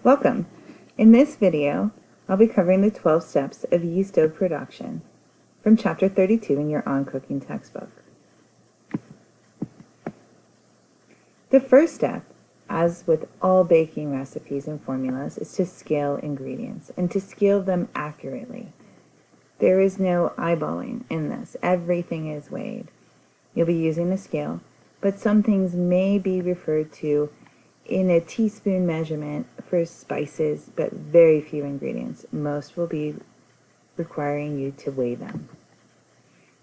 Welcome! In this video, I'll be covering the 12 steps of yeast dough production from Chapter 32 in your On Cooking textbook. The first step, as with all baking recipes and formulas, is to scale ingredients and to scale them accurately. There is no eyeballing in this. Everything is weighed. You'll be using a scale, but some things may be referred to in a teaspoon measurement for spices, but very few ingredients. Most will be requiring you to weigh them.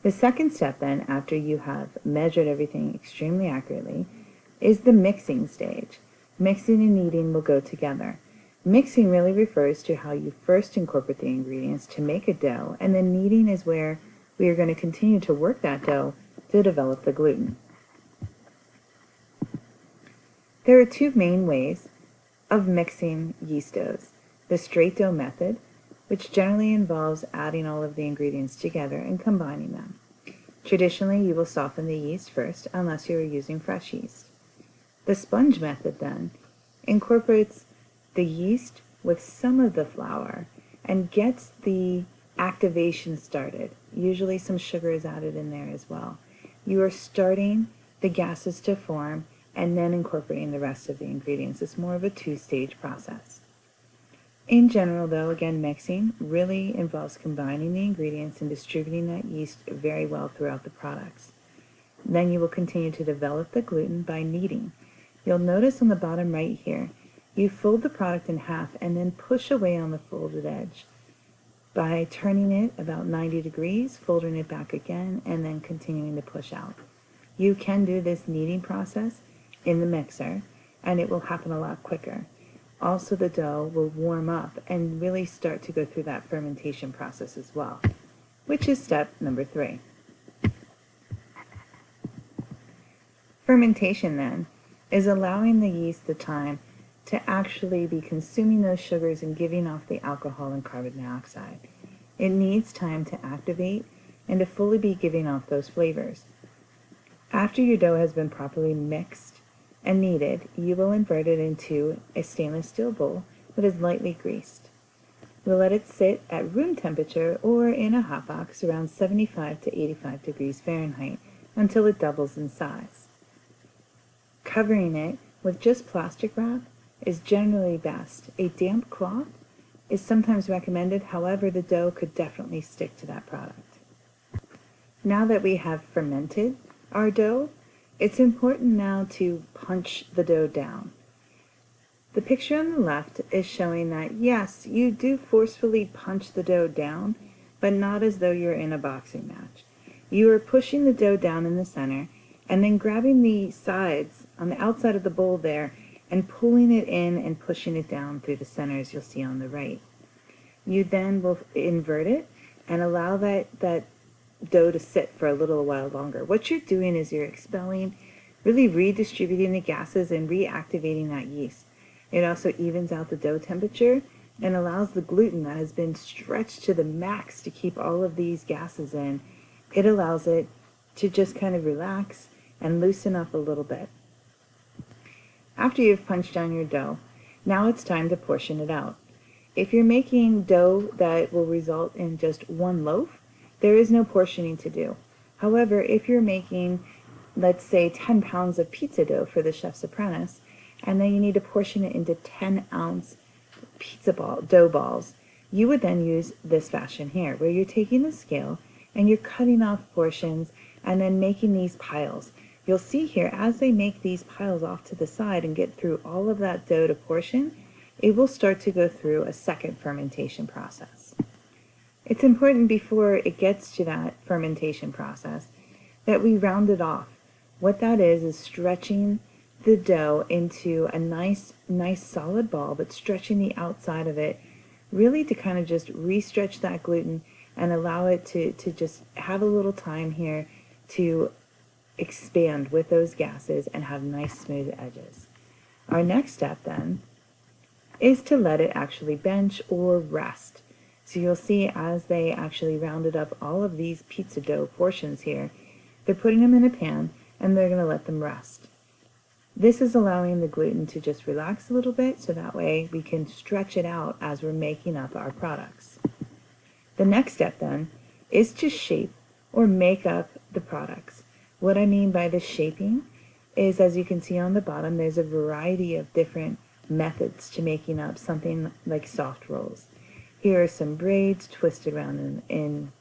The second step then, after you have measured everything extremely accurately, is the mixing stage. Mixing and kneading will go together. Mixing really refers to how you first incorporate the ingredients to make a dough, and then kneading is where we are going to continue to work that dough to develop the gluten. There are two main ways of mixing yeast doughs. The straight dough method, which generally involves adding all of the ingredients together and combining them. Traditionally, you will soften the yeast first, unless you are using fresh yeast. The sponge method, then, incorporates the yeast with some of the flour and gets the activation started. Usually some sugar is added in there as well. You are starting the gases to form and then incorporating the rest of the ingredients. It's more of a two-stage process. In general, though, again, mixing really involves combining the ingredients and distributing that yeast very well throughout the products. Then you will continue to develop the gluten by kneading. You'll notice on the bottom right here, you fold the product in half and then push away on the folded edge by turning it about 90 degrees, folding it back again, and then continuing to push out. You can do this kneading process in the mixer, and it will happen a lot quicker. Also, the dough will warm up and really start to go through that fermentation process as well, which is step number 3. Fermentation, then, is allowing the yeast the time to actually be consuming those sugars and giving off the alcohol and carbon dioxide. It needs time to activate and to fully be giving off those flavors. After your dough has been properly mixed and kneaded, you will invert it into a stainless steel bowl that is lightly greased. We'll let it sit at room temperature or in a hot box around 75 to 85 degrees Fahrenheit until it doubles in size. Covering it with just plastic wrap is generally best. A damp cloth is sometimes recommended, however, the dough could definitely stick to that product. Now that we have fermented our dough, it's important now to punch the dough down. The picture on the left is showing that, yes, you do forcefully punch the dough down, but not as though you're in a boxing match. You are pushing the dough down in the center and then grabbing the sides on the outside of the bowl there and pulling it in and pushing it down through the center, as you'll see on the right. You then will invert it and allow that dough to sit for a little while longer. What you're doing is you're expelling, really redistributing the gases and reactivating that yeast. It also evens out the dough temperature and allows the gluten that has been stretched to the max to keep all of these gases in. It allows it to just kind of relax and loosen up a little bit. After you've punched down your dough, now it's time to portion it out. If you're making dough that will result in just one loaf, there is no portioning to do. However, if you're making, let's say, 10 pounds of pizza dough for the chef's apprentice, and then you need to portion it into 10-ounce dough balls, you would then use this fashion here, where you're taking the scale and you're cutting off portions and then making these piles. You'll see here, as they make these piles off to the side and get through all of that dough to portion, it will start to go through a second fermentation process. It's important before it gets to that fermentation process that we round it off. What that is stretching the dough into a nice solid ball, but stretching the outside of it really to kind of just re-stretch that gluten and allow it to just have a little time here to expand with those gases and have nice smooth edges. Our next step then is to let it actually bench or rest. So you'll see as they actually rounded up all of these pizza dough portions here, they're putting them in a pan and they're going to let them rest. This is allowing the gluten to just relax a little bit so that way we can stretch it out as we're making up our products. The next step then is to shape or make up the products. What I mean by the shaping is, as you can see on the bottom, there's a variety of different methods to making up something like soft rolls. Here are some braids twisted around in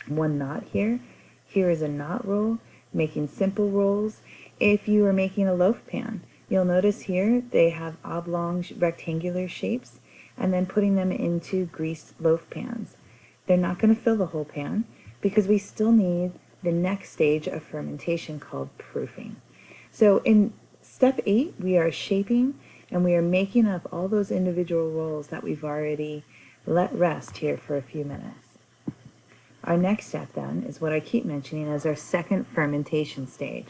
one knot here. Here is a knot roll, making simple rolls. If you are making a loaf pan, you'll notice here they have oblong rectangular shapes, and then putting them into greased loaf pans. They're not going to fill the whole pan because we still need the next stage of fermentation called proofing. So in step 8, we are shaping and we are making up all those individual rolls that we've already let rest here for a few minutes. Our next step then is what I keep mentioning as our second fermentation stage.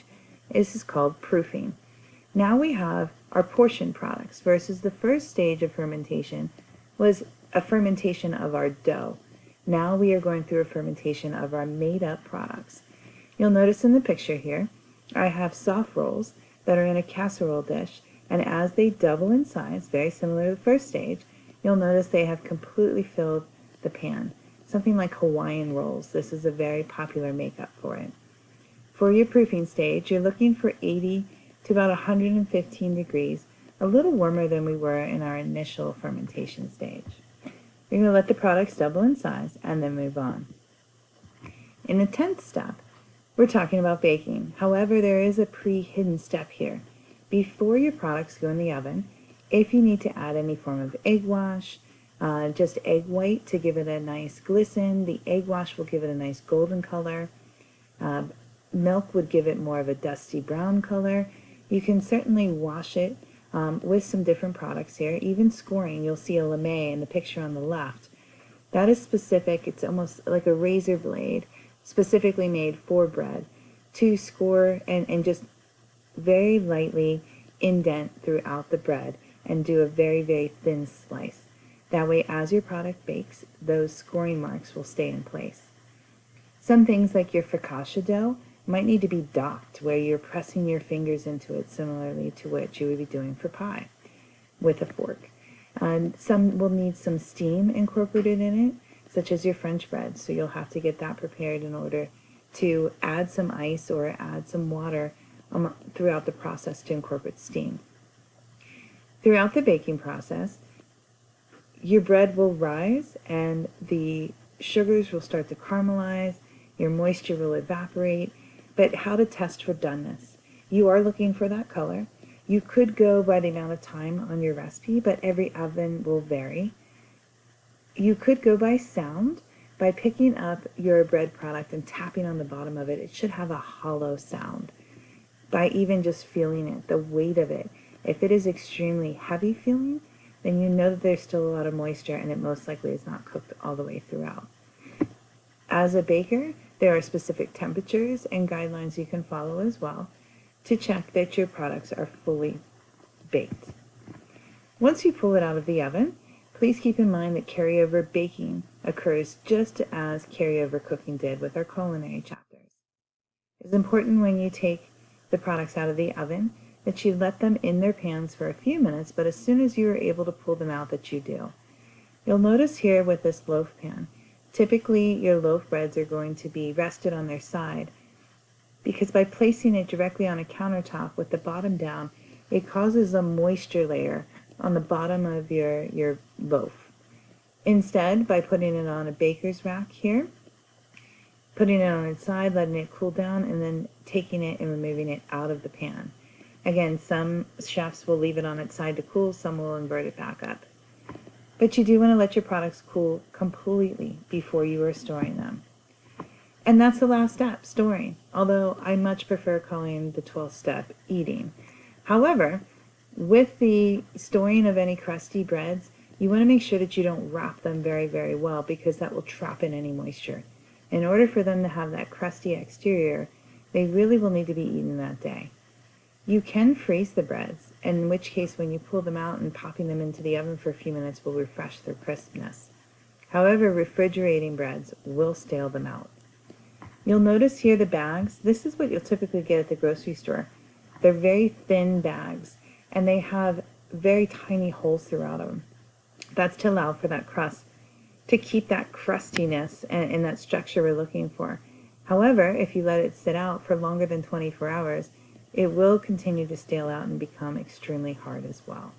This is called proofing. Now we have our portion products versus the first stage of fermentation was a fermentation of our dough. Now we are going through a fermentation of our made-up products. You'll notice in the picture here, I have soft rolls that are in a casserole dish, and as they double in size, very similar to the first stage, you'll notice they have completely filled the pan. Something like Hawaiian rolls. This is a very popular makeup for it. For your proofing stage, you're looking for 80 to about 115 degrees, a little warmer than we were in our initial fermentation stage. You're going to let the products double in size and then move on. In the 10th step, we're talking about baking. However, there is a pre-hidden step here. Before your products go in the oven, if you need to add any form of egg wash, just egg white to give it a nice glisten, the egg wash will give it a nice golden color. Milk would give it more of a dusty brown color. You can certainly wash it with some different products here. Even scoring, you'll see a lame in the picture on the left. That is specific. It's almost like a razor blade, specifically made for bread, to score and just very lightly indent throughout the bread and do a very, very thin slice. That way, as your product bakes, those scoring marks will stay in place. Some things like your focaccia dough might need to be docked, where you're pressing your fingers into it similarly to what you would be doing for pie with a fork. Some will need some steam incorporated in it, such as your French bread, so you'll have to get that prepared in order to add some ice or add some water throughout the process to incorporate steam. Throughout the baking process, your bread will rise and the sugars will start to caramelize, your moisture will evaporate. But how to test for doneness? You are looking for that color. You could go by the amount of time on your recipe, but every oven will vary. You could go by sound, by picking up your bread product and tapping on the bottom of it. It should have a hollow sound. By even just feeling it, the weight of it. If it is extremely heavy feeling, then you know that there's still a lot of moisture and it most likely is not cooked all the way throughout. As a baker, there are specific temperatures and guidelines you can follow as well to check that your products are fully baked. Once you pull it out of the oven, please keep in mind that carryover baking occurs just as carryover cooking did with our culinary chapters. It's important when you take the products out of the oven that you let them in their pans for a few minutes, but as soon as you are able to pull them out, that you do. You'll notice here with this loaf pan, typically your loaf breads are going to be rested on their side because by placing it directly on a countertop with the bottom down, it causes a moisture layer on the bottom of your loaf. Instead, by putting it on a baker's rack here, putting it on its side, letting it cool down, and then taking it and removing it out of the pan. Again, some chefs will leave it on its side to cool, some will invert it back up. But you do want to let your products cool completely before you are storing them. And that's the last step, storing, although I much prefer calling the 12th step eating. However, with the storing of any crusty breads, you want to make sure that you don't wrap them very, very well because that will trap in any moisture. In order for them to have that crusty exterior, they really will need to be eaten that day. You can freeze the breads, in which case when you pull them out and popping them into the oven for a few minutes will refresh their crispness. However, refrigerating breads will stale them out. You'll notice here the bags. This is what you'll typically get at the grocery store. They're very thin bags, and they have very tiny holes throughout them. That's to allow for that crust, to keep that crustiness and that structure we're looking for. However, if you let it sit out for longer than 24 hours, it will continue to stale out and become extremely hard as well.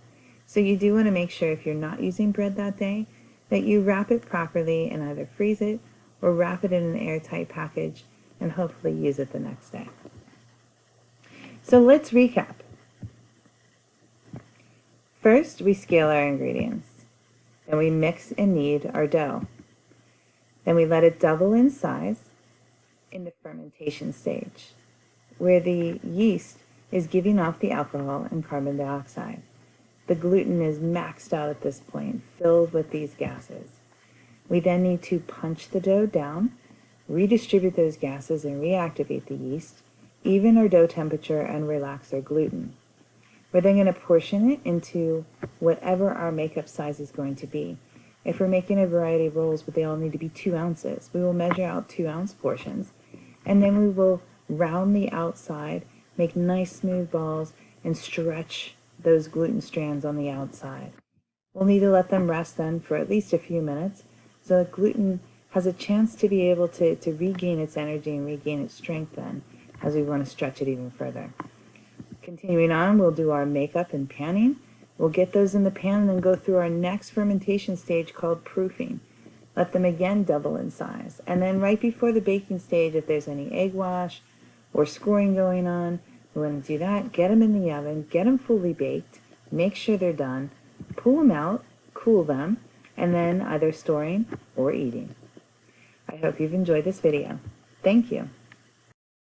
So you do want to make sure, if you're not using bread that day, that you wrap it properly and either freeze it or wrap it in an airtight package and hopefully use it the next day. So let's recap. First, we scale our ingredients. Then we mix and knead our dough. Then we let it double in size in the fermentation stage, where the yeast is giving off the alcohol and carbon dioxide. The gluten is maxed out at this point, filled with these gases. We then need to punch the dough down, redistribute those gases, and reactivate the yeast, even our dough temperature, and relax our gluten. We're then going to portion it into whatever our makeup size is going to be. If we're making a variety of rolls, but they all need to be 2 ounces, we will measure out 2-ounce portions, and then we will round the outside, make nice smooth balls, and stretch those gluten strands on the outside. We'll need to let them rest then for at least a few minutes, so that gluten has a chance to be able to regain its energy and regain its strength then, as we want to stretch it even further. Continuing on, we'll do our makeup and panning. We'll get those in the pan and then go through our next fermentation stage called proofing. Let them again double in size. And then right before the baking stage, if there's any egg wash or scoring going on, we're going to do that. Get them in the oven, get them fully baked, make sure they're done, pull them out, cool them, and then either storing or eating. I hope you've enjoyed this video. Thank you.